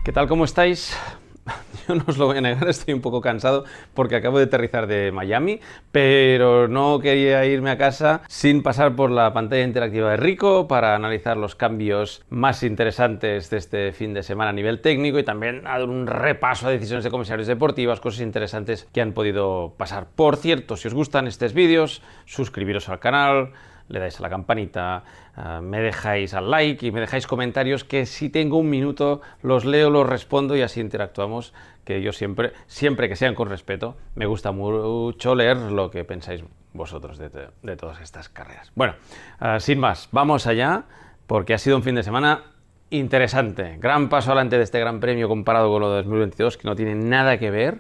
¿Qué tal? ¿Cómo estáis? Yo no os lo voy a negar, estoy un poco cansado porque acabo de aterrizar de Miami, pero no quería irme a casa sin pasar por la pantalla interactiva de Ricoh para analizar los cambios más interesantes de este fin de semana a nivel técnico y también a dar un repaso a decisiones de comisarios deportivas, cosas interesantes que han podido pasar. Por cierto, si os gustan estos vídeos, suscribiros al canal, le dais a la campanita, me dejáis al like y me dejáis comentarios que si tengo un minuto los leo, los respondo y así interactuamos, que yo siempre que sean con respeto, me gusta mucho leer lo que pensáis vosotros de todas estas carreras. Bueno, sin más, vamos allá porque ha sido un fin de semana interesante, gran paso adelante de este Gran Premio comparado con lo de 2022 que no tiene nada que ver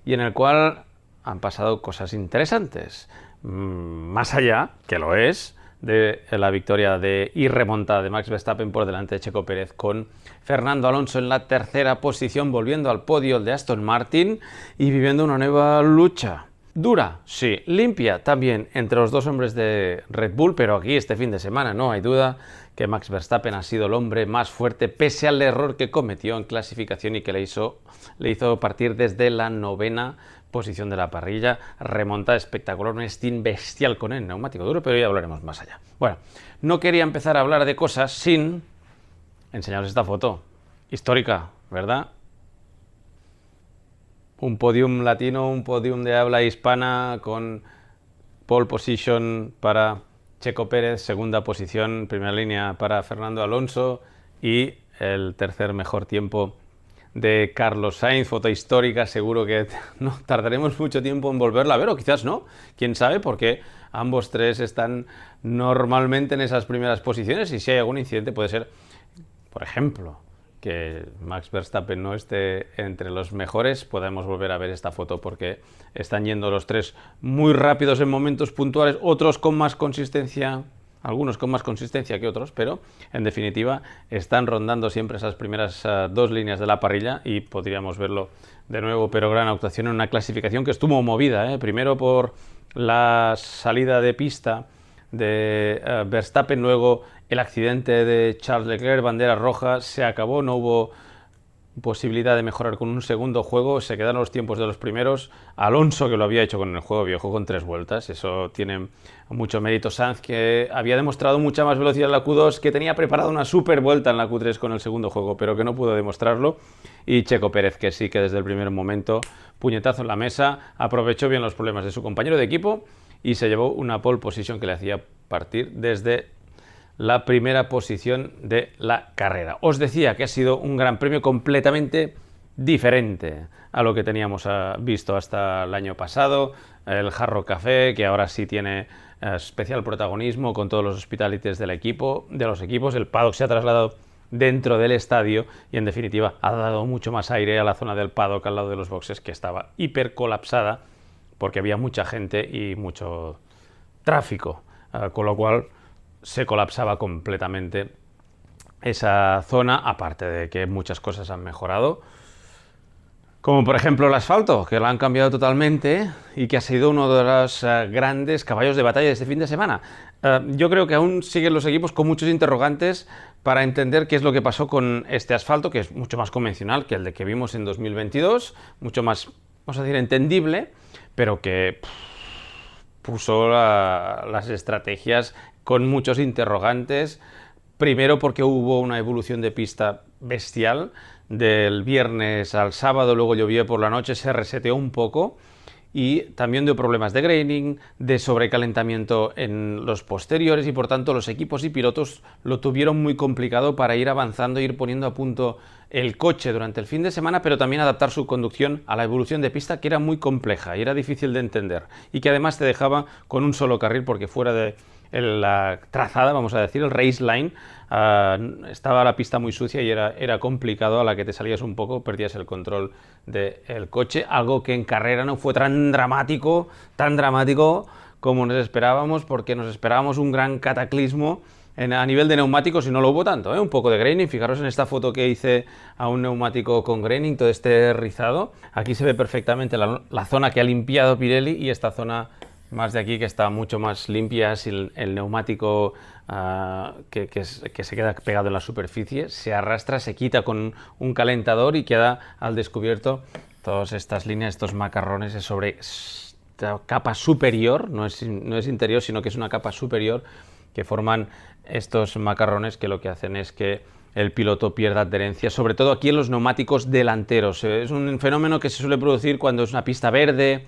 y en el cual han pasado cosas interesantes. Más allá, que lo es, de la victoria y remontada de Max Verstappen por delante de Checo Pérez, con Fernando Alonso en la tercera posición, volviendo al podio el de Aston Martin y viviendo una nueva lucha. Dura, sí, limpia también entre los dos hombres de Red Bull, pero aquí este fin de semana no hay duda que Max Verstappen ha sido el hombre más fuerte pese al error que cometió en clasificación y que le hizo partir desde la novena posición de la parrilla. Remontada espectacular, un stint bestial con el neumático duro, pero ya hablaremos más allá. Bueno, no quería empezar a hablar de cosas sin enseñaros esta foto histórica, ¿verdad? Un podium latino, un podium de habla hispana con pole position para Checo Pérez, segunda posición, primera línea para Fernando Alonso y el tercer mejor tiempo de Carlos Sainz, foto histórica, seguro que no tardaremos mucho tiempo en volverla a ver, o quizás no, quién sabe, porque ambos tres están normalmente en esas primeras posiciones y si hay algún incidente puede ser, por ejemplo, que Max Verstappen no esté entre los mejores, podemos volver a ver esta foto porque están yendo los tres muy rápidos en momentos puntuales, otros con más consistencia, algunos con más consistencia que otros, pero en definitiva están rondando siempre esas primeras dos líneas de la parrilla y podríamos verlo de nuevo, pero gran actuación en una clasificación que estuvo movida, primero por la salida de pista de Verstappen, luego el accidente de Charles Leclerc, bandera roja, se acabó, no hubo posibilidad de mejorar con un segundo juego, se quedaron los tiempos de los primeros. Alonso, que lo había hecho con el juego viejo con 3 vueltas, eso tiene mucho mérito. Sainz, que había demostrado mucha más velocidad en la Q2, que tenía preparada una super vuelta en la Q3 con el segundo juego, pero que no pudo demostrarlo. Y Checo Pérez, que sí que desde el primer momento, puñetazo en la mesa, aprovechó bien los problemas de su compañero de equipo y se llevó una pole position que le hacía partir desde la primera posición de la carrera. Os decía que ha sido un gran premio completamente diferente a lo que teníamos visto hasta el año pasado. El Hard Rock Café, que ahora sí tiene especial protagonismo con todos los hospitalities del equipo, de los equipos. El paddock se ha trasladado dentro del estadio y en definitiva ha dado mucho más aire a la zona del paddock al lado de los boxes, que estaba hiper colapsada porque había mucha gente y mucho tráfico, con lo cual se colapsaba completamente esa zona, aparte de que muchas cosas han mejorado, como por ejemplo el asfalto, que lo han cambiado totalmente y que ha sido uno de los grandes caballos de batalla de este fin de semana. Yo creo que aún siguen los equipos con muchos interrogantes para entender qué es lo que pasó con este asfalto, que es mucho más convencional que el de que vimos en 2022, mucho más, vamos a decir, entendible, pero que puso las estrategias con muchos interrogantes. Primero porque hubo una evolución de pista bestial del viernes al sábado, luego llovió por la noche, se reseteó un poco y también dio problemas de graining, de sobrecalentamiento en los posteriores y por tanto los equipos y pilotos lo tuvieron muy complicado para ir avanzando, ir poniendo a punto el coche durante el fin de semana, pero también adaptar su conducción a la evolución de pista, que era muy compleja y era difícil de entender y que además te dejaba con un solo carril porque fuera de la trazada, vamos a decir, el race line, estaba la pista muy sucia y era complicado. A la que te salías un poco perdías el control del coche, algo que en carrera no fue tan dramático como nos esperábamos, porque nos esperábamos un gran cataclismo a nivel de neumáticos y no lo hubo tanto, un poco de graining. Fijaros en esta foto que hice a un neumático con graining, todo este rizado. Aquí se ve perfectamente la zona que ha limpiado Pirelli y esta zona más de aquí, que está mucho más limpia, si el neumático que se queda pegado en la superficie se arrastra, se quita con un calentador y queda al descubierto todas estas líneas, estos macarrones sobre esta capa superior, no es interior, sino que es una capa superior que forman estos macarrones, que lo que hacen es que el piloto pierda adherencia, sobre todo aquí en los neumáticos delanteros. Es un fenómeno que se suele producir cuando es una pista verde,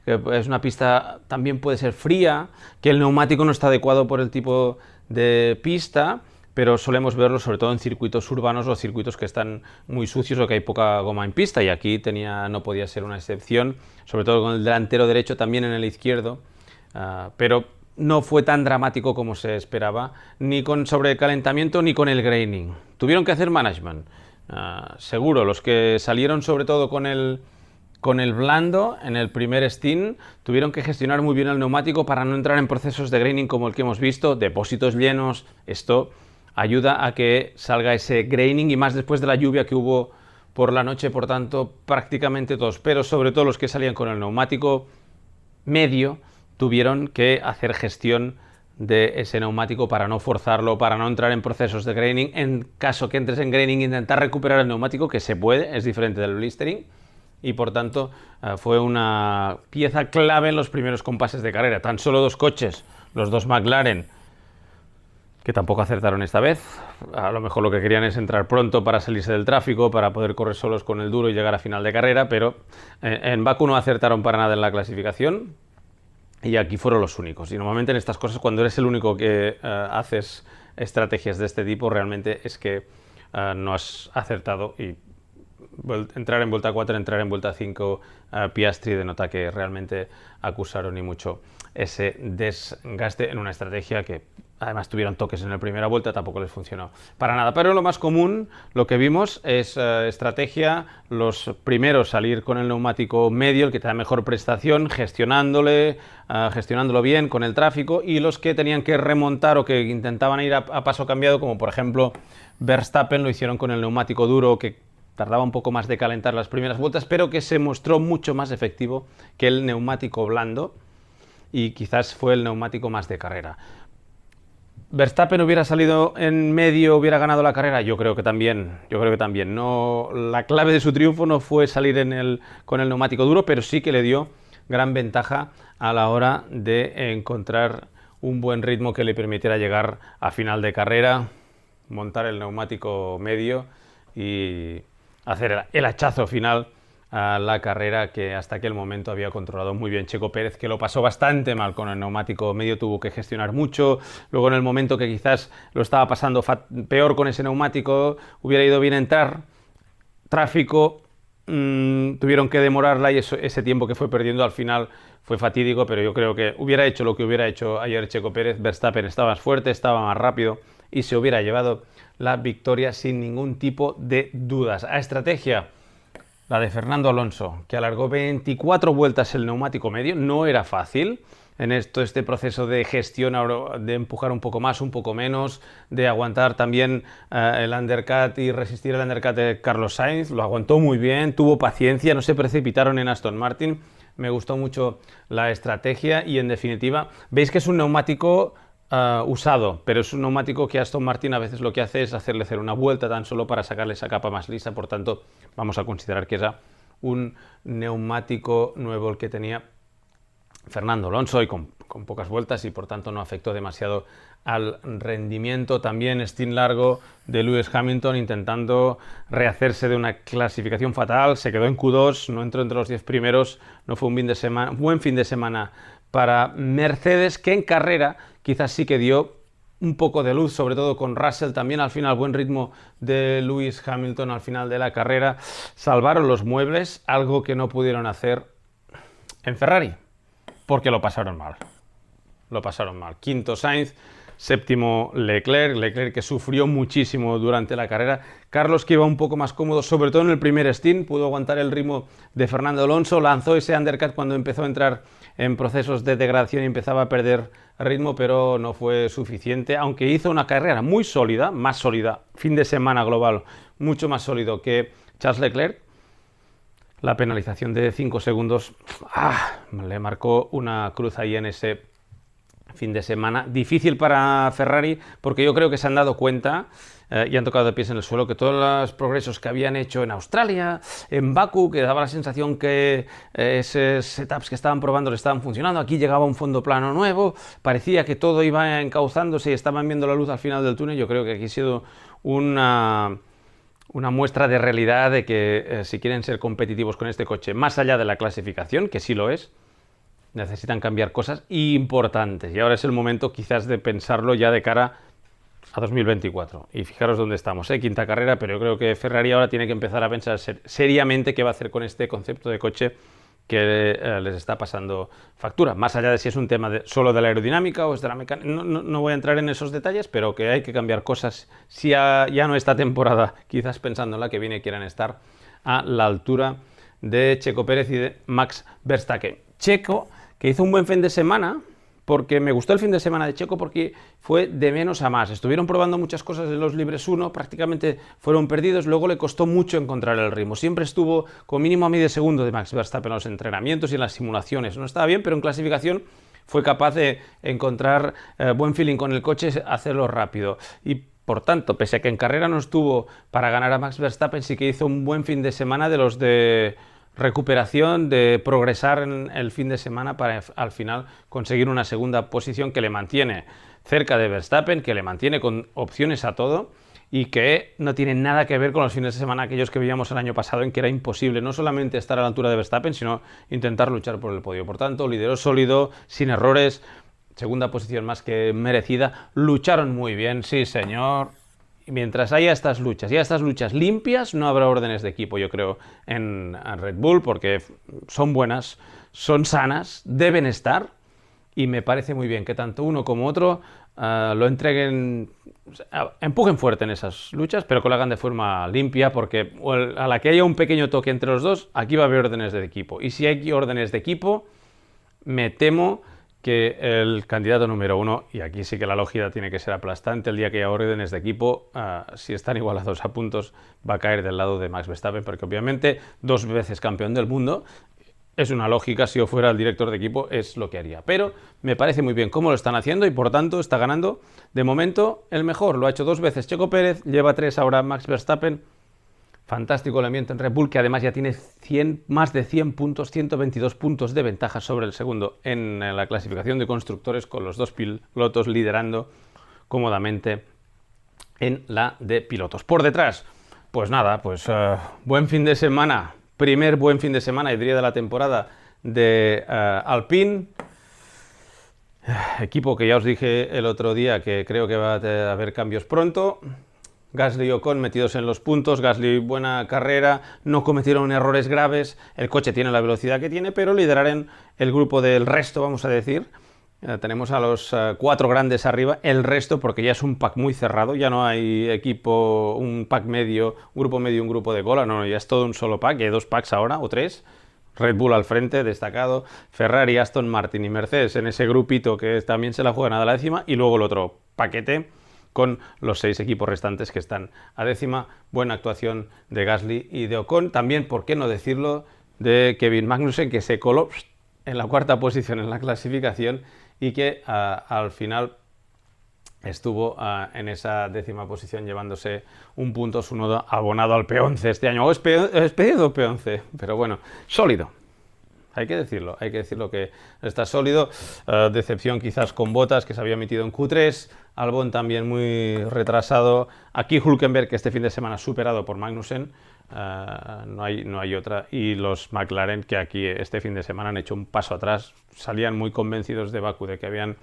que es una pista, también puede ser fría, que el neumático no está adecuado por el tipo de pista, pero solemos verlo sobre todo en circuitos urbanos o circuitos que están muy sucios o que hay poca goma en pista, y aquí no podía ser una excepción, sobre todo con el delantero derecho, también en el izquierdo, pero no fue tan dramático como se esperaba, ni con sobrecalentamiento ni con el graining. Tuvieron que hacer management, seguro, los que salieron sobre todo con el blando en el primer stint tuvieron que gestionar muy bien el neumático para no entrar en procesos de graining como el que hemos visto, depósitos llenos. Esto ayuda a que salga ese graining, y más después de la lluvia que hubo por la noche. Por tanto, prácticamente todos, pero sobre todo los que salían con el neumático medio, tuvieron que hacer gestión de ese neumático para no forzarlo, para no entrar en procesos de graining. En caso que entres en graining, intentar recuperar el neumático, que se puede, es diferente del blistering, y por tanto fue una pieza clave en los primeros compases de carrera. Tan solo dos coches, los dos McLaren, que tampoco acertaron esta vez. A lo mejor lo que querían es entrar pronto para salirse del tráfico, para poder correr solos con el duro y llegar a final de carrera, pero en Bakú no acertaron para nada en la clasificación, y aquí fueron los únicos. Y normalmente en estas cosas, cuando eres el único que haces estrategias de este tipo, realmente es que no has acertado, y entrar en vuelta 4, entrar en vuelta 5, Piastri denota que realmente acusaron y mucho ese desgaste en una estrategia que además tuvieron toques en la primera vuelta, tampoco les funcionó para nada. Pero lo más común, lo que vimos, es estrategia, los primeros salir con el neumático medio, el que te da mejor prestación, gestionándolo bien con el tráfico, y los que tenían que remontar o que intentaban ir a paso cambiado, como por ejemplo Verstappen, lo hicieron con el neumático duro, que tardaba un poco más de calentar las primeras vueltas, pero que se mostró mucho más efectivo que el neumático blando, y quizás fue el neumático más de carrera. ¿Verstappen hubiera salido en medio, hubiera ganado la carrera? Yo creo que también. No, la clave de su triunfo no fue salir con el neumático duro, pero sí que le dio gran ventaja a la hora de encontrar un buen ritmo que le permitiera llegar a final de carrera, montar el neumático medio y hacer el hachazo final a la carrera, que hasta aquel momento había controlado muy bien Checo Pérez, que lo pasó bastante mal con el neumático medio, tuvo que gestionar mucho. Luego, en el momento que quizás lo estaba pasando peor con ese neumático, hubiera ido bien entrar, tráfico, tuvieron que demorarla, y ese tiempo que fue perdiendo al final fue fatídico. Pero yo creo que hubiera hecho lo que hubiera hecho ayer Checo Pérez, Verstappen estaba más fuerte, estaba más rápido, y se hubiera llevado la victoria sin ningún tipo de dudas. A estrategia, la de Fernando Alonso, que alargó 24 vueltas el neumático medio. No era fácil en este proceso de gestión, de empujar un poco más, un poco menos, de aguantar también el undercut y resistir el undercut de Carlos Sainz. Lo aguantó muy bien, tuvo paciencia, no se precipitaron en Aston Martin. Me gustó mucho la estrategia, y en definitiva, veis que es un neumático usado, pero es un neumático que Aston Martin a veces lo que hace es hacerle hacer una vuelta tan solo para sacarle esa capa más lisa. Por tanto, vamos a considerar que era un neumático nuevo el que tenía Fernando Alonso, y con pocas vueltas, y por tanto no afectó demasiado al rendimiento. También stint largo de Lewis Hamilton intentando rehacerse de una clasificación fatal, se quedó en Q2, no entró entre los 10 primeros, no fue un buen fin de semana para Mercedes, que en carrera quizás sí que dio un poco de luz, sobre todo con Russell también al final. Buen ritmo de Lewis Hamilton al final de la carrera, salvaron los muebles, algo que no pudieron hacer en Ferrari, porque lo pasaron mal. Quinto Sainz, séptimo Leclerc que sufrió muchísimo durante la carrera. Carlos, que iba un poco más cómodo, sobre todo en el primer stint, pudo aguantar el ritmo de Fernando Alonso, lanzó ese undercut cuando empezó a entrar en procesos de degradación y empezaba a perder ritmo, pero no fue suficiente, aunque hizo una carrera muy sólida, más sólida, fin de semana global, mucho más sólido que Charles Leclerc. la penalización de 5 segundos le marcó una cruz ahí en ese fin de semana. Difícil para Ferrari porque yo creo que se han dado cuenta y han tocado de pies en el suelo que todos los progresos que habían hecho en Australia, en Bakú, que daba la sensación que esos setups que estaban probando le estaban funcionando, aquí llegaba un fondo plano nuevo, parecía que todo iba encauzándose y estaban viendo la luz al final del túnel. Yo creo que aquí ha sido una muestra de realidad de que si quieren ser competitivos con este coche, más allá de la clasificación, que sí lo es, necesitan cambiar cosas importantes. Y ahora es el momento quizás de pensarlo ya de cara a 2024. Y fijaros dónde estamos, quinta carrera, pero yo creo que Ferrari ahora tiene que empezar a pensar seriamente qué va a hacer con este concepto de coche que les está pasando factura. Más allá de si es un tema solo de la aerodinámica o es de la mecánica, no voy a entrar en esos detalles, pero que hay que cambiar cosas si ya no esta temporada, quizás pensando en la que viene, quieran estar a la altura de Checo Pérez y de Max Verstappen. Checo, que hizo un buen fin de semana, porque me gustó el fin de semana de Checo porque fue de menos a más. Estuvieron probando muchas cosas en los libres 1, prácticamente fueron perdidos, luego le costó mucho encontrar el ritmo. Siempre estuvo con mínimo a medio segundo de Max Verstappen en los entrenamientos y en las simulaciones. No estaba bien, pero en clasificación fue capaz de encontrar buen feeling con el coche, hacerlo rápido. Y por tanto, pese a que en carrera no estuvo para ganar a Max Verstappen, sí que hizo un buen fin de semana de los de recuperación, de progresar en el fin de semana para al final conseguir una segunda posición que le mantiene cerca de Verstappen, que le mantiene con opciones a todo y que no tiene nada que ver con los fines de semana aquellos que veíamos el año pasado, en que era imposible no solamente estar a la altura de Verstappen, sino intentar luchar por el podio. Por tanto, lideró sólido, sin errores, segunda posición más que merecida, lucharon muy bien, sí señor. Mientras haya estas luchas limpias, no habrá órdenes de equipo, yo creo, en Red Bull, porque son buenas, son sanas, deben estar, y me parece muy bien que tanto uno como otro lo entreguen, empujen fuerte en esas luchas, pero que lo hagan de forma limpia, porque a la que haya un pequeño toque entre los dos, aquí va a haber órdenes de equipo. Y si hay órdenes de equipo, me temo que el candidato número 1, y aquí sí que la lógica tiene que ser aplastante, el día que haya órdenes de equipo, si están igualados a puntos, va a caer del lado de Max Verstappen, porque obviamente 2 veces campeón del mundo, es una lógica, si yo fuera el director de equipo, es lo que haría. Pero me parece muy bien cómo lo están haciendo y por tanto está ganando, de momento, el mejor. Lo ha hecho 2 veces Checo Pérez, lleva 3 ahora Max Verstappen. Fantástico el ambiente en Red Bull, que además ya tiene más de 100 puntos, 122 puntos de ventaja sobre el segundo en la clasificación de constructores, con los 2 pilotos liderando cómodamente en la de pilotos. Por detrás, pues nada, buen fin de semana, primer buen fin de semana, y diría de la temporada de Alpine. Equipo que ya os dije el otro día que creo que va a haber cambios pronto. Gasly y Ocon metidos en los puntos, Gasly buena carrera, no cometieron errores graves, el coche tiene la velocidad que tiene, pero liderarán el grupo del resto, vamos a decir. Tenemos a los 4 grandes arriba, el resto, porque ya es un pack muy cerrado, ya no hay equipo, un pack medio, un grupo medio, un grupo de cola, no, ya es todo un solo pack, y hay 2 packs ahora, o 3. Red Bull al frente, destacado, Ferrari, Aston Martin y Mercedes en ese grupito que también se la juegan a la décima, y luego el otro paquete con los 6 equipos restantes que están a décima. Buena actuación de Gasly y de Ocon. También, por qué no decirlo, de Kevin Magnussen, que se coló en la 4ª posición en la clasificación y que al final estuvo en esa 10ª posición llevándose un punto, su nodo abonado al P11 este año. O es pedido P11, pero bueno, sólido. Hay que decirlo que está sólido. Decepción quizás con Bottas, que se había metido en Q3. Albon también muy retrasado. Aquí Hülkenberg, que este fin de semana superado por Magnussen. No hay otra. Y los McLaren, que aquí este fin de semana han hecho un paso atrás. Salían muy convencidos de Bakú, de que habían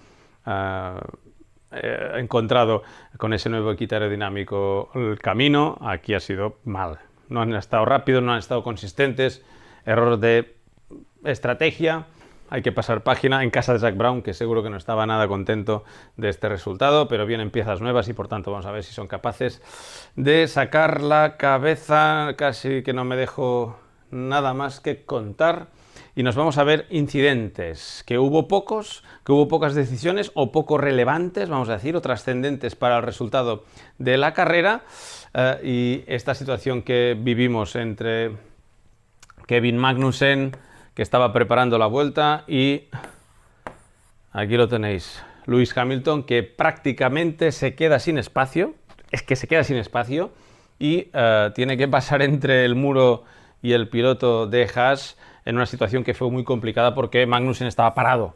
encontrado con ese nuevo kit aerodinámico el camino. Aquí ha sido mal. No han estado rápidos, no han estado consistentes. Error de estrategia, hay que pasar página en casa de Zak Brown, que seguro que no estaba nada contento de este resultado, pero vienen piezas nuevas y por tanto vamos a ver si son capaces de sacar la cabeza. Casi que no me dejo nada más que contar y nos vamos a ver incidentes, que hubo pocas decisiones o poco relevantes, vamos a decir, o trascendentes para el resultado de la carrera, y esta situación que vivimos entre Kevin Magnussen, que estaba preparando la vuelta, y aquí lo tenéis, Lewis Hamilton, que prácticamente se queda sin espacio, es que se queda sin espacio, y tiene que pasar entre el muro y el piloto de Haas en una situación que fue muy complicada porque Magnussen estaba parado,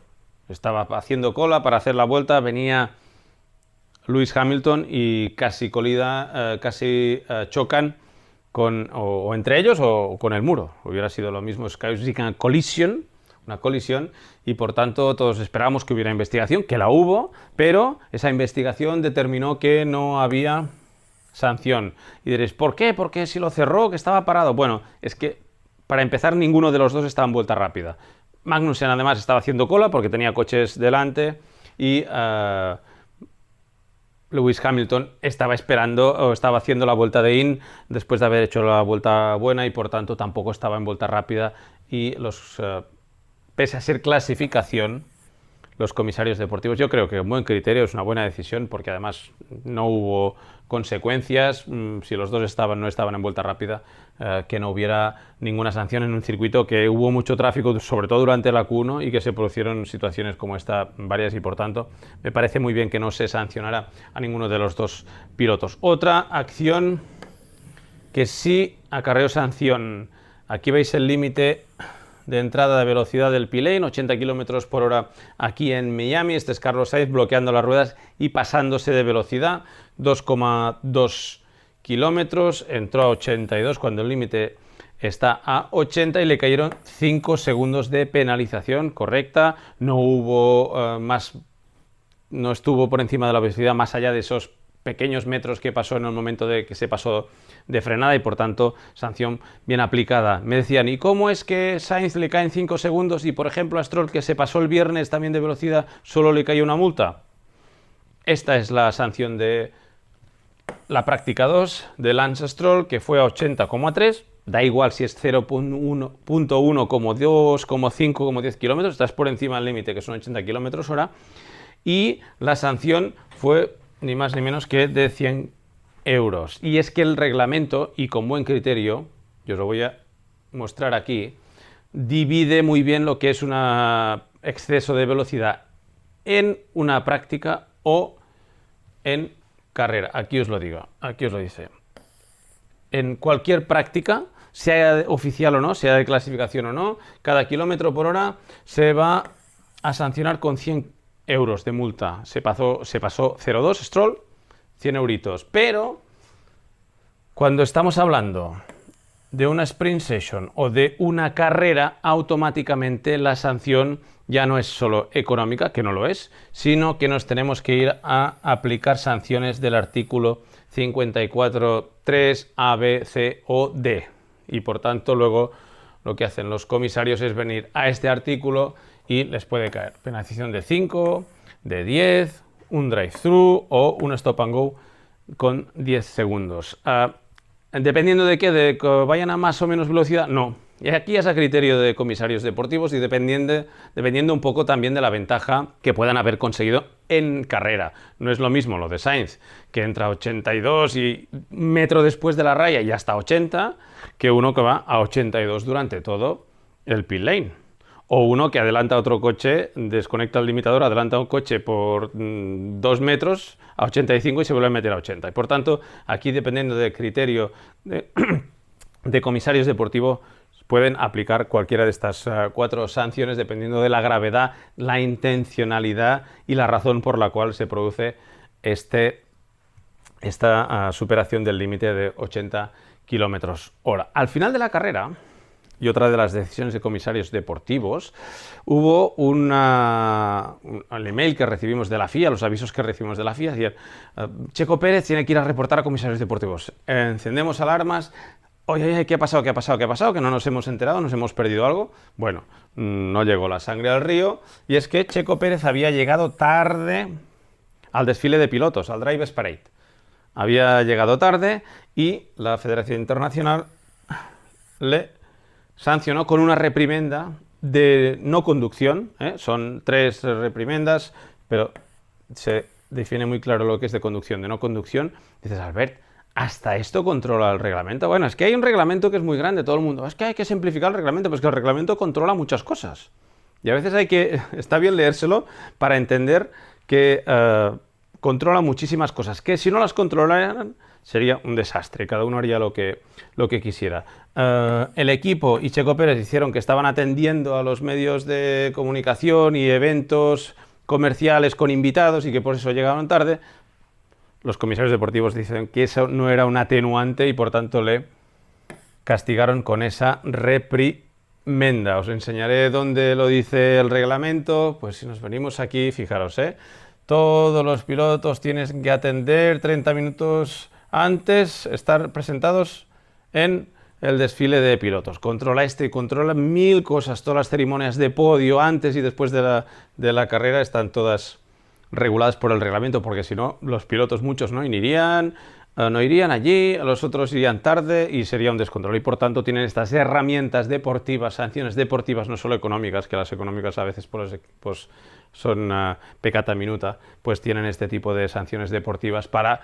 estaba haciendo cola para hacer la vuelta, venía Lewis Hamilton y casi chocan o entre ellos o con el muro. Hubiera sido lo mismo, es casi una colisión, y por tanto todos esperábamos que hubiera investigación, que la hubo, pero esa investigación determinó que no había sanción. Y diréis, ¿por qué? Porque si lo cerró, que estaba parado. Bueno, es que para empezar ninguno de los dos estaba en vuelta rápida. Magnussen además estaba haciendo cola porque tenía coches delante, y Lewis Hamilton estaba esperando o estaba haciendo la vuelta de in después de haber hecho la vuelta buena, y por tanto tampoco estaba en vuelta rápida, y pese a ser clasificación, los comisarios deportivos, yo creo que un buen criterio, es una buena decisión, porque además no hubo consecuencias, si los dos no estaban en vuelta rápida, que no hubiera ninguna sanción en un circuito que hubo mucho tráfico, sobre todo durante la Q1, y que se produjeron situaciones como esta varias, y por tanto me parece muy bien que no se sancionara a ninguno de los dos pilotos. Otra acción que sí acarreó sanción, aquí veis el límite de entrada de velocidad del P-Lane, 80 km por hora aquí en Miami. Este es Carlos Sainz bloqueando las ruedas y pasándose de velocidad, 2,2 kilómetros, entró a 82 cuando el límite está a 80 y le cayeron 5 segundos de penalización correcta. No hubo no estuvo por encima de la velocidad más allá de esos pequeños metros que pasó en el momento de que se pasó de frenada, y por tanto sanción bien aplicada. Me decían, ¿y cómo es que Sainz le caen 5 segundos y por ejemplo a Stroll, que se pasó el viernes también de velocidad, solo le cayó una multa? Esta es la sanción de la práctica 2 de Lance Stroll, que fue a 80,3. Da igual si es 0,1, como 2, como 5, como 10 kilómetros, estás por encima del límite, que son 80 kilómetros hora, y la sanción fue ni más ni menos que de 100 euros. Y es que el reglamento, y con buen criterio, yo os lo voy a mostrar aquí, divide muy bien lo que es un exceso de velocidad en una práctica o en carrera. Aquí os lo digo, aquí os lo dice. En cualquier práctica, sea oficial o no, sea de clasificación o no, cada kilómetro por hora se va a sancionar con 100 euros de multa. Se pasó 0,2 Stroll, 100 euritos. Pero cuando estamos hablando de una sprint session o de una carrera, automáticamente la sanción ya no es solo económica, que no lo es, sino que nos tenemos que ir a aplicar sanciones del artículo 54.3 A, B, C o D. Y por tanto luego lo que hacen los comisarios es venir a este artículo y les puede caer penalización de 5, de 10, un drive-thru o un stop and go con 10 segundos. Dependiendo de qué, de que vayan a más o menos velocidad, no. Y aquí es a criterio de comisarios deportivos y dependiendo un poco también de la ventaja que puedan haber conseguido en carrera. No es lo mismo lo de Sainz, que entra a 82 y metro después de la raya ya está a 80, que uno que va a 82 durante todo el pit lane. O uno que adelanta otro coche, desconecta el limitador, adelanta un coche por 2 metros a 85 y se vuelve a meter a 80. Y por tanto, aquí dependiendo del criterio de comisarios deportivos, pueden aplicar cualquiera de estas 4 sanciones dependiendo de la gravedad, la intencionalidad y la razón por la cual se produce esta superación del límite de 80 kilómetros hora. Al final de la carrera, y otra de las decisiones de comisarios deportivos, hubo el email que recibimos de la FIA, los avisos que recibimos de la FIA, decían, Checo Pérez tiene que ir a reportar a comisarios deportivos. Encendemos alarmas. Oye, ¿qué ha pasado? ¿Qué ha pasado? ¿Qué ha pasado? ¿Que no nos hemos enterado? ¿Nos hemos perdido algo? Bueno, no llegó la sangre al río, y es que Checo Pérez había llegado tarde al desfile de pilotos, al Drivers Parade. Había llegado tarde y la Federación Internacional le sancionó con una reprimenda de no conducción. Son 3 reprimendas, pero se define muy claro lo que es de conducción, de no conducción. Dices, Albert, ¿Hasta esto controla el reglamento? Bueno, es que hay un reglamento que es muy grande, todo el mundo, es que hay que simplificar el reglamento, pues que el reglamento controla muchas cosas. Y a veces está bien leérselo para entender que controla muchísimas cosas, que si no las controlaran sería un desastre, cada uno haría lo que quisiera. El equipo y Checo Pérez hicieron que estaban atendiendo a los medios de comunicación y eventos comerciales con invitados y que por eso llegaron tarde. Los comisarios deportivos dicen que eso no era un atenuante y por tanto le castigaron con esa reprimenda. Os enseñaré dónde lo dice el reglamento. Pues si nos venimos aquí, fijaros, todos los pilotos tienen que atender 30 minutos antes, estar presentados en el desfile de pilotos. Controla y controla 1000 cosas. Todas las ceremonias de podio antes y después de la carrera están todas reguladas por el reglamento, porque si no, los pilotos muchos no irían allí, los otros irían tarde y sería un descontrol. Y por tanto tienen estas herramientas deportivas, sanciones deportivas, no solo económicas, que las económicas a veces pues son peccata minuta, pues tienen este tipo de sanciones deportivas para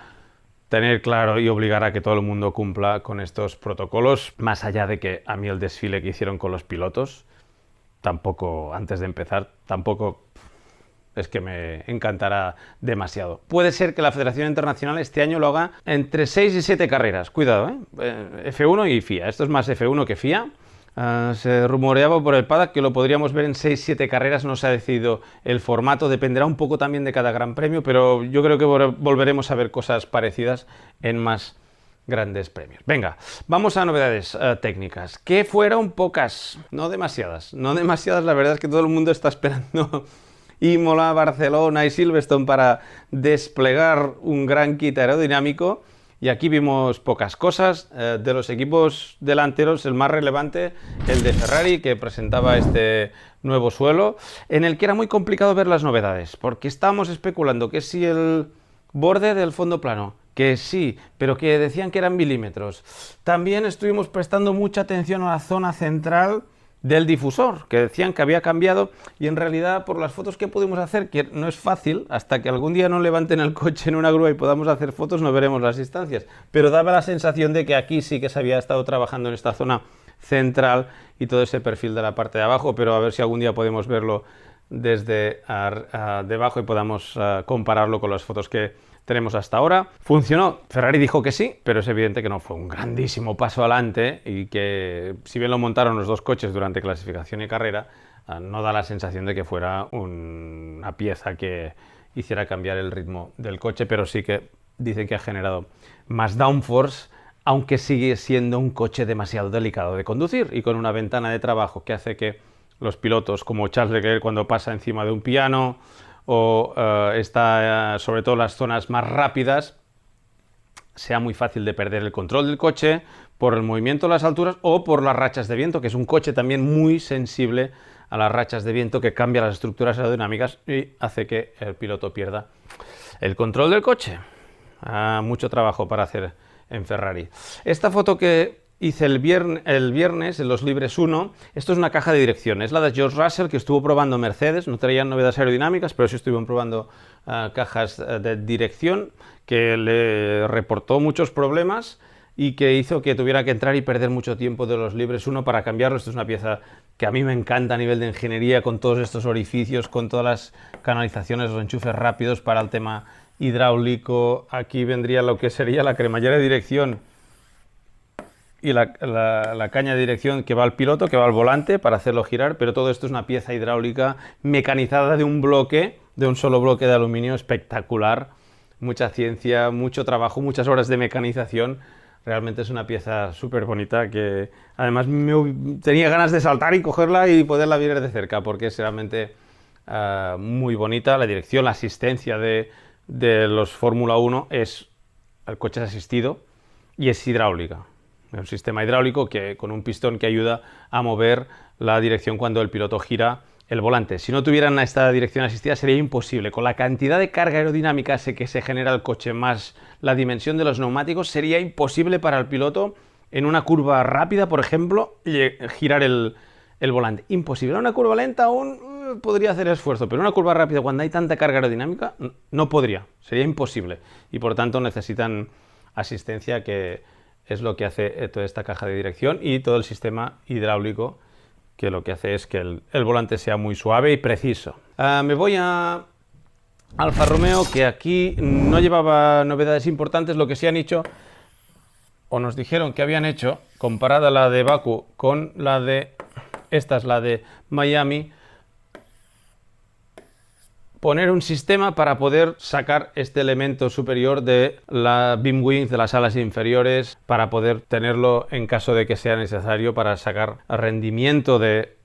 tener claro y obligar a que todo el mundo cumpla con estos protocolos, más allá de que a mí el desfile que hicieron con los pilotos, tampoco, antes de empezar, tampoco es que me encantará demasiado. Puede ser que la Federación Internacional este año lo haga entre 6 y 7 carreras. Cuidado, F1 y FIA. Esto es más F1 que FIA. Se rumoreaba por el paddock que lo podríamos ver en 6-7 carreras. No se ha decidido el formato. Dependerá un poco también de cada gran premio, pero yo creo que volveremos a ver cosas parecidas en más grandes premios. Venga, vamos a novedades técnicas, que fueron pocas, no demasiadas. No demasiadas, la verdad es que todo el mundo está esperando Imola, Barcelona y Silverstone para desplegar un gran kit aerodinámico, y aquí vimos pocas cosas. De los equipos delanteros, el más relevante, el de Ferrari, que presentaba este nuevo suelo, en el que era muy complicado ver las novedades, porque estábamos especulando que si el borde del fondo plano, que sí, pero que decían que eran milímetros. También estuvimos prestando mucha atención a la zona central del difusor, que decían que había cambiado, y en realidad por las fotos que pudimos hacer, que no es fácil, hasta que algún día no levanten el coche en una grúa y podamos hacer fotos, no veremos las distancias, pero daba la sensación de que aquí sí que se había estado trabajando en esta zona central y todo ese perfil de la parte de abajo, pero a ver si algún día podemos verlo desde debajo y podamos compararlo con las fotos que tenemos hasta ahora. Funcionó. Ferrari dijo que sí, pero es evidente que no fue un grandísimo paso adelante, y que si bien lo montaron los dos coches durante clasificación y carrera, no da la sensación de que fuera una pieza que hiciera cambiar el ritmo del coche, pero sí que dicen que ha generado más downforce, aunque sigue siendo un coche demasiado delicado de conducir y con una ventana de trabajo que hace que los pilotos, como Charles Leclerc cuando pasa encima de un piano, o está sobre todo en las zonas más rápidas, sea muy fácil de perder el control del coche por el movimiento de las alturas o por las rachas de viento, que es un coche también muy sensible a las rachas de viento, que cambia las estructuras aerodinámicas y hace que el piloto pierda el control del coche. Mucho trabajo para hacer en Ferrari. Esta foto que hice el viernes en los Libres 1, esto es una caja de dirección, es la de George Russell, que estuvo probando Mercedes, no traían novedades aerodinámicas, pero sí estuvieron probando cajas de dirección, que le reportó muchos problemas y que hizo que tuviera que entrar y perder mucho tiempo de los Libres 1 para cambiarlo. Esto es una pieza que a mí me encanta a nivel de ingeniería, con todos estos orificios, con todas las canalizaciones, los enchufes rápidos para el tema hidráulico. Aquí vendría lo que sería la cremallera de dirección y la caña de dirección que va al piloto, que va al volante para hacerlo girar, pero todo esto es una pieza hidráulica mecanizada de un solo bloque de aluminio, espectacular. Mucha ciencia, mucho trabajo, muchas horas de mecanización. Realmente es una pieza súper bonita, que además tenía ganas de saltar y cogerla y poderla ver de cerca, porque es realmente muy bonita. La dirección, la asistencia de los Fórmula 1 el coche es asistido y es hidráulica. Es un sistema hidráulico con un pistón que ayuda a mover la dirección cuando el piloto gira el volante. Si no tuvieran esta dirección asistida sería imposible. Con la cantidad de carga aerodinámica que se genera el coche, más la dimensión de los neumáticos, sería imposible para el piloto en una curva rápida, por ejemplo, girar el volante. Imposible. En una curva lenta aún podría hacer esfuerzo, pero en una curva rápida, cuando hay tanta carga aerodinámica, no podría. Sería imposible. Y por tanto necesitan asistencia, que es lo que hace toda esta caja de dirección, y todo el sistema hidráulico, que lo que hace es que el volante sea muy suave y preciso. Me voy a Alfa Romeo, que aquí no llevaba novedades importantes. Lo que sí han hecho, o nos dijeron que habían hecho, comparada la de Bakú con la de... Esta es la de Miami, poner un sistema para poder sacar este elemento superior de la beam wings, de las alas inferiores, para poder tenerlo en caso de que sea necesario para sacar rendimiento de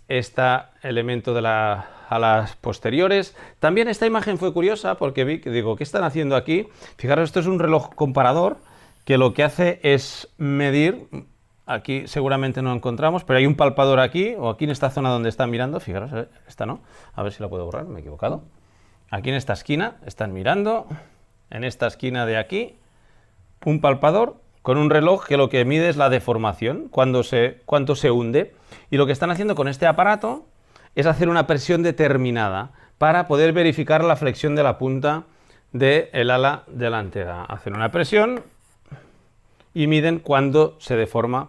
este elemento de las alas posteriores. También esta imagen fue curiosa porque vi que digo, ¿qué están haciendo aquí? Fijaros, esto es un reloj comparador que lo que hace es medir. Aquí seguramente no lo encontramos, pero hay un palpador aquí, o aquí en esta zona donde están mirando. Fijaros, esta no. A ver si la puedo borrar, me he equivocado. Aquí en esta esquina están mirando. En esta esquina de aquí, un palpador con un reloj que lo que mide es la deformación, cuánto se hunde. Y lo que están haciendo con este aparato es hacer una presión determinada para poder verificar la flexión de la punta del ala delantera. Hacen una presión y miden cuándo se deforma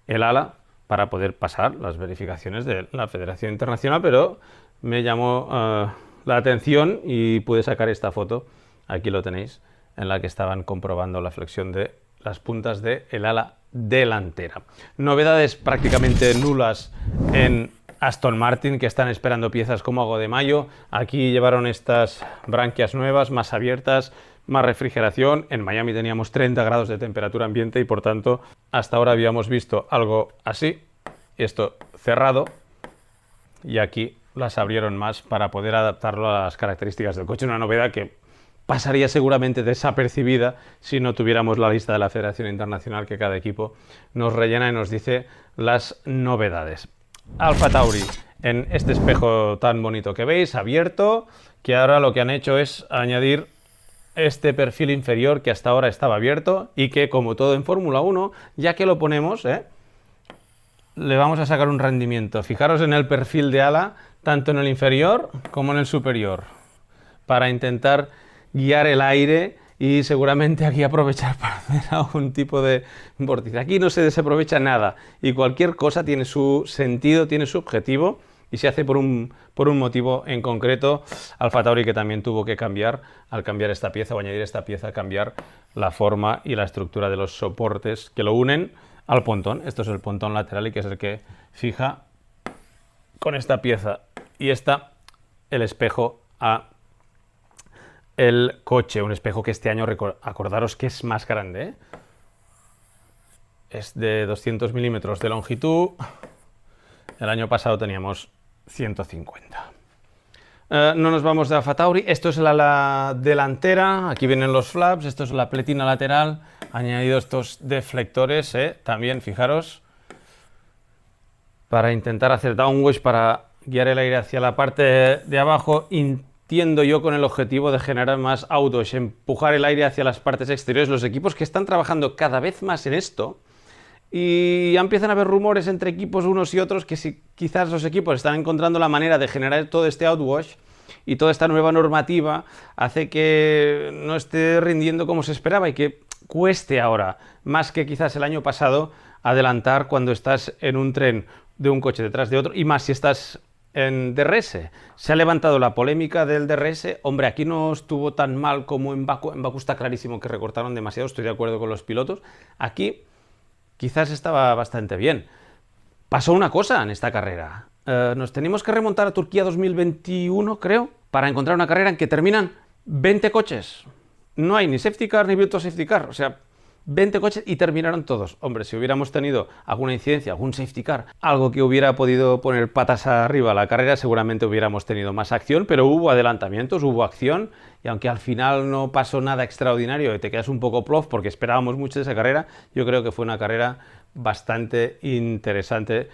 el ala para poder pasar las verificaciones de la Federación Internacional, pero me llamó la atención y pude sacar esta foto, aquí lo tenéis, en la que estaban comprobando la flexión de las puntas del ala delantera. Novedades prácticamente nulas en Aston Martin, que están esperando piezas como agua de mayo. Aquí llevaron estas branquias nuevas, más abiertas, más refrigeración. En Miami teníamos 30 grados de temperatura ambiente y por tanto hasta ahora habíamos visto algo así, esto cerrado, y aquí las abrieron más para poder adaptarlo a las características del coche. Una novedad que pasaría seguramente desapercibida si no tuviéramos la lista de la Federación Internacional, que cada equipo nos rellena y nos dice las novedades. Alfa Tauri, en este espejo tan bonito que veis, abierto, que ahora lo que han hecho es añadir este perfil inferior que hasta ahora estaba abierto y que, como todo en Fórmula 1, ya que lo ponemos, le vamos a sacar un rendimiento. Fijaros en el perfil de ala, tanto en el inferior como en el superior, para intentar guiar el aire y seguramente aquí aprovechar para hacer algún tipo de vórtice. Aquí no se desaprovecha nada y cualquier cosa tiene su sentido, tiene su objetivo, y se hace por un motivo en concreto. Alfa Tauri, que también tuvo que cambiar, al cambiar esta pieza o añadir esta pieza, cambiar la forma y la estructura de los soportes que lo unen al pontón. Esto es el pontón lateral y que es el que fija con esta pieza y esta el espejo a el coche. Un espejo que este año, acordaros que es más grande, ¿eh? Es de 200 milímetros de longitud. El año pasado teníamos 150. No nos vamos de Alfa Tauri. Esto es el ala delantera. Aquí vienen los flaps. Esto es la pletina lateral. Han añadido estos deflectores, también, fijaros, para intentar hacer downwash, para guiar el aire hacia la parte de abajo. Entiendo yo con el objetivo de generar más outwash, empujar el aire hacia las partes exteriores. Los equipos que están trabajando cada vez más en esto, y ya empiezan a haber rumores entre equipos unos y otros que si quizás los equipos están encontrando la manera de generar todo este outwash, y toda esta nueva normativa hace que no esté rindiendo como se esperaba y que cueste ahora, más que quizás el año pasado, adelantar cuando estás en un tren de un coche detrás de otro, y más si estás en DRS. Se ha levantado la polémica del DRS. Hombre, aquí no estuvo tan mal como en Bakú. En Bakú está clarísimo que recortaron demasiado, estoy de acuerdo con los pilotos. Aquí quizás estaba bastante bien. Pasó una cosa en esta carrera. Nos tenemos que remontar a Turquía 2021, creo, para encontrar una carrera en que terminan 20 coches. No hay ni safety car ni virtual safety car. O sea, 20 coches y terminaron todos. Hombre, si hubiéramos tenido alguna incidencia, algún safety car, algo que hubiera podido poner patas arriba a la carrera, seguramente hubiéramos tenido más acción, pero hubo adelantamientos, hubo acción, y aunque al final no pasó nada extraordinario y te quedas un poco plof porque esperábamos mucho de esa carrera, yo creo que fue una carrera bastante interesante,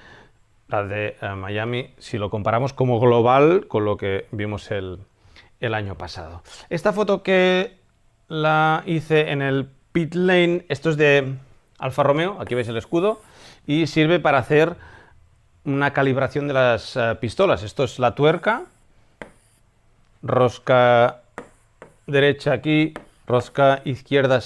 la de Miami, si lo comparamos como global con lo que vimos el año pasado. Esta foto que la hice en el pit lane, esto es de Alfa Romeo, aquí veis el escudo, y sirve para hacer una calibración de las pistolas. Esto es la tuerca, rosca derecha aquí, rosca izquierda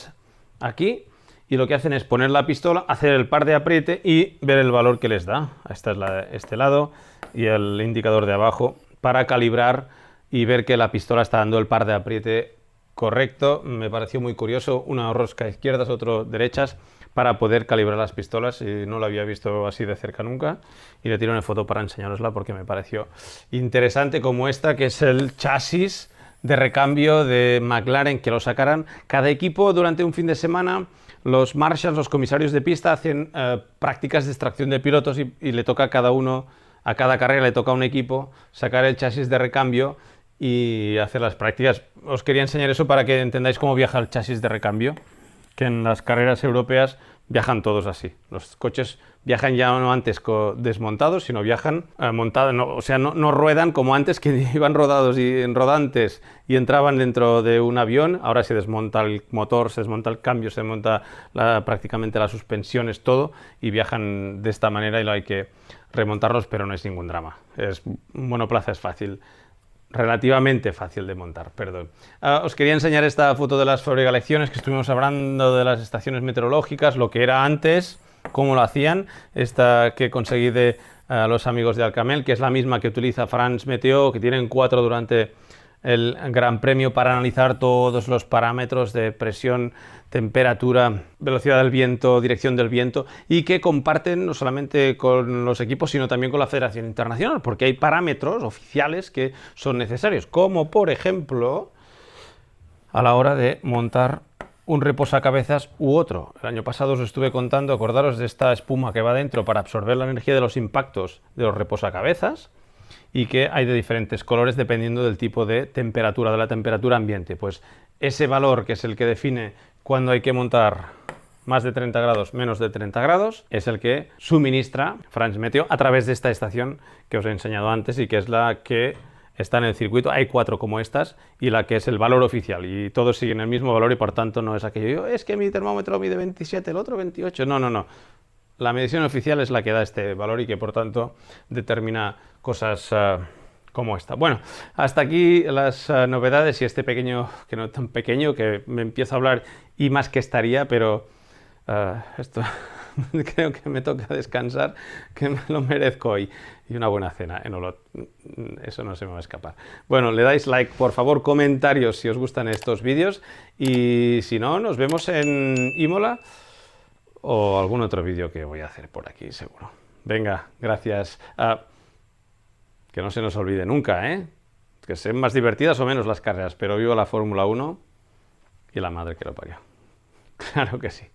aquí, y lo que hacen es poner la pistola, hacer el par de apriete y ver el valor que les da. Esta es este lado y el indicador de abajo para calibrar y ver que la pistola está dando el par de apriete correcto. Me pareció muy curioso, una rosca a izquierdas, otro derechas, para poder calibrar las pistolas, y no lo había visto así de cerca nunca, y le tiro una foto para enseñarosla porque me pareció interesante, como esta, que es el chasis de recambio de McLaren, que lo sacarán cada equipo durante un fin de semana. Los marshals, los comisarios de pista, hacen prácticas de extracción de pilotos y le toca a cada uno, a cada carrera le toca a un equipo sacar el chasis de recambio y hacer las prácticas. Os quería enseñar eso para que entendáis cómo viaja el chasis de recambio, que en las carreras europeas viajan todos así. Los coches viajan ya no antes desmontados, sino viajan montados, o sea, no ruedan como antes, que iban rodados y en rodantes y entraban dentro de un avión. Ahora se desmonta el motor, se desmonta el cambio, se desmonta prácticamente las suspensiones, todo, y viajan de esta manera, y lo hay que remontarlos, pero no es ningún drama. Monoplaza es fácil. Relativamente fácil de montar, perdón. Os quería enseñar esta foto de las fabricaciones, que estuvimos hablando de las estaciones meteorológicas, lo que era antes, cómo lo hacían. Esta que conseguí de los amigos de Alcamel, que es la misma que utiliza France Meteo, que tienen 4 durante el Gran Premio para analizar todos los parámetros de presión, temperatura, velocidad del viento, dirección del viento, y que comparten no solamente con los equipos, sino también con la Federación Internacional, porque hay parámetros oficiales que son necesarios, como por ejemplo a la hora de montar un reposacabezas u otro. El año pasado os estuve contando, acordaros de esta espuma que va dentro para absorber la energía de los impactos de los reposacabezas, y que hay de diferentes colores dependiendo del tipo de temperatura, de la temperatura ambiente. Pues ese valor, que es el que define cuándo hay que montar más de 30 grados, menos de 30 grados, es el que suministra France Meteo a través de esta estación que os he enseñado antes, y que es la que está en el circuito. Hay 4 como estas, y la que es el valor oficial, y todos siguen el mismo valor, y por tanto no es aquello, es que mi termómetro mide 27, el otro 28, no. La medición oficial es la que da este valor, y que por tanto determina cosas como esta. Bueno, hasta aquí las novedades y este pequeño, que no tan pequeño, que me empiezo a hablar y más que estaría, pero esto creo que me toca descansar, que me lo merezco hoy, y una buena cena en Olot. Eso no se me va a escapar. Bueno, le dais like, por favor, comentarios si os gustan estos vídeos, y si no, nos vemos en Imola o algún otro vídeo que voy a hacer por aquí, seguro. Venga, gracias. Que no se nos olvide nunca, ¿eh? Que sean más divertidas o menos las carreras, pero viva la Fórmula 1 y la madre que lo parió. Claro que sí.